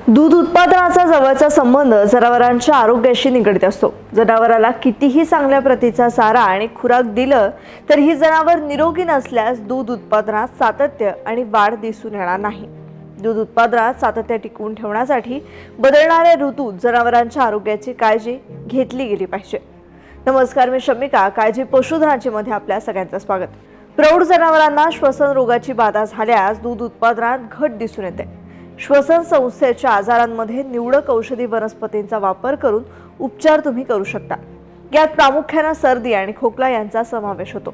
दूध उत्पादनाचा जवळचा संबंध जनावरांच्या आरोग्याशी निगडित असतो। जनावराला कितीही चांगल्या प्रतीचा चारा आणि खुराक दिलं तर ही जनावर निरोगी नसल्यास दूध उत्पादनात सातत्य आणि वाढ दिसून येणार नाही। दूध उत्पादनात सातत्य टिकवून ठेवण्यासाठी बदलणाऱ्या ऋतूत जनावरांच्या आरोग्याची काळजी घेतली गेली पाहिजे। नमस्कार, मी शमिका, काळजी पशुधनाची मध्ये आपल्या सगळ्यांचं स्वागत। प्रौढ जनावरांना श्वसन रोगाची बाधा झाल्यास दूध उत्पादनात घट दिसून येते। श्वसन संस्थेच्या आजारांमध्ये निवडक औषधी वनस्पतींचा वापर करून उपचार तुम्ही करू शकता। यात प्रामुख्याने सर्दी आणि खोकला यांचा समावेश होतो।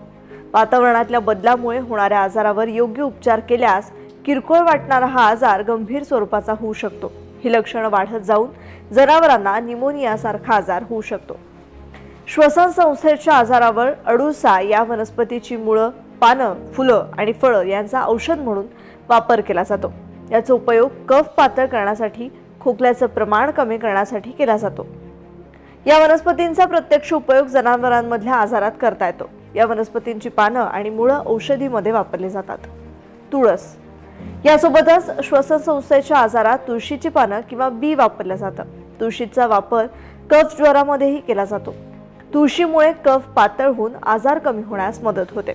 वातावरणातल्या बदलामुळे होणाऱ्या आजारावर योग्य उपचार केल्यास किरकोळ वाटणारा हा आजार गंभीर स्वरूपाचा होऊ शकतो। ही लक्षणे वाढत जाऊन जनावरांना निमोनियासारखा आजार होऊ शकतो। श्वसन संस्थेच्या आजारावर अडुसा या वनस्पतीची मुळं, पानं, फुलं आणि फळं यांचा औषध म्हणून वापर केला जातो। याचा उपयोग कफ पातळ करण्यासाठी, खोकल्याचं प्रमाण कमी करण्यासाठी केला जातो। या वनस्पतींचा प्रत्यक्ष उपयोग जनावरांमधल्या आजारात करता येतो। या वनस्पतींची पानं आणि मुळं औषधीमध्ये वापरली जातात। तुळस यासोबतच श्वसन संस्थेच्या आजारात तुळशीची पानं किंवा बी वापरलं जातं। तुळशीचा वापर कफ ज्वरामध्येही केला जातो। तुळशीमुळे कफ पातळ होऊन आजार कमी होण्यास मदत होते।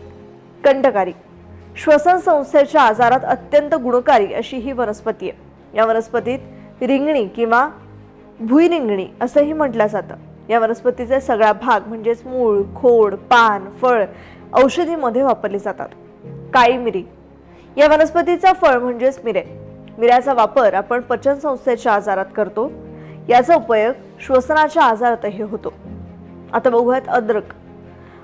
कंटकारी श्वसन संस्थेच्या आजारात अत्यंत गुणकारी अशी ही वनस्पती आहे। या वनस्पतीत रिंगणी किंवा भुईरिंगणी असंही म्हटलं जातं। या वनस्पतीचे सगळा भाग म्हणजेच मूळ, खोड, पान, फळ औषधीमध्ये वापरले जातात। काळी मिरी या वनस्पतीचा फळ म्हणजेच मिरे। मिऱ्याचा वापर आपण पचन संस्थेच्या आजारात करतो। याचा उपयोग श्वसनाच्या आजारातही होतो। आता बघूयात अद्रक।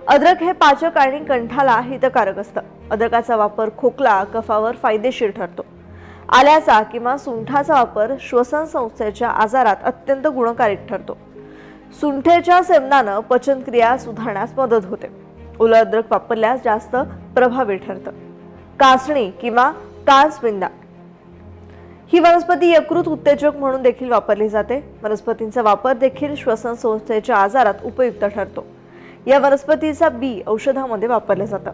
अद्रक हे पाचक आणि कंठाला हितकारक असतं। अद्रकाचा वापर खोकला, कफावर फायदेशीर ठरतो। आल्याचा किंवा सुंठाचा वापर श्वसन संस्थेच्या आजारात अत्यंत गुणकारी ठरतो। सुंठेच्या सेवनानं पचनक्रिया सुधारण्यास मदत होते। ओलं अद्रक वापरल्यास जास्त प्रभावी ठरतं। कासणी किंवा कासविंदा ही वनस्पती यकृत उत्तेजक म्हणून देखील वापरली जाते। वनस्पतींचा वापर देखील श्वसन संस्थेच्या आजारात उपयुक्त ठरतो। या वनस्पतीचा बी औषधामध्ये वापरले जातं।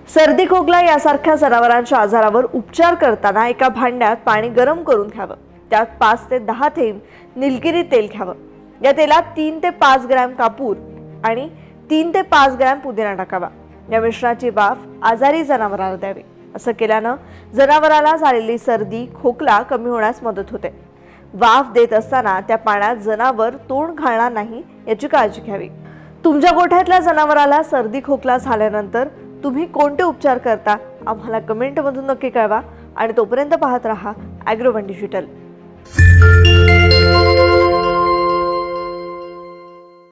सर्दी, खोकला यासारख्या जनावरांच्या आजारावर उपचार करताना एका भांड्यात पाणी गरम करून घ्यावं। त्यात 5 ते 10 थेंब निलगिरी तेल घ्यावं। या तेलात 3 ते 5 ग्रॅम कापूर आणि 3 ते 5 ग्रॅम पुदिना टाकावा। या मिश्रणाची वाफ आजारी जनावराला द्यावी। असं केल्यानं जनावराला झालेली सर्दी, खोकला कमी होण्यास मदत होते। वाफ देत असताना त्या पाण्यात जनावर तोंड घालणार नाही याची काळजी घ्यावी। तुमच्या गोठ्यातल्या जनावराला सर्दी, खोकला झाल्यानंतर तुम्ही कोणते उपचार करता आम्हाला कमेंटमधून नक्की कळवा। आणि तोपर्यंत पाहत रहा ॲग्रोवन डिजिटल।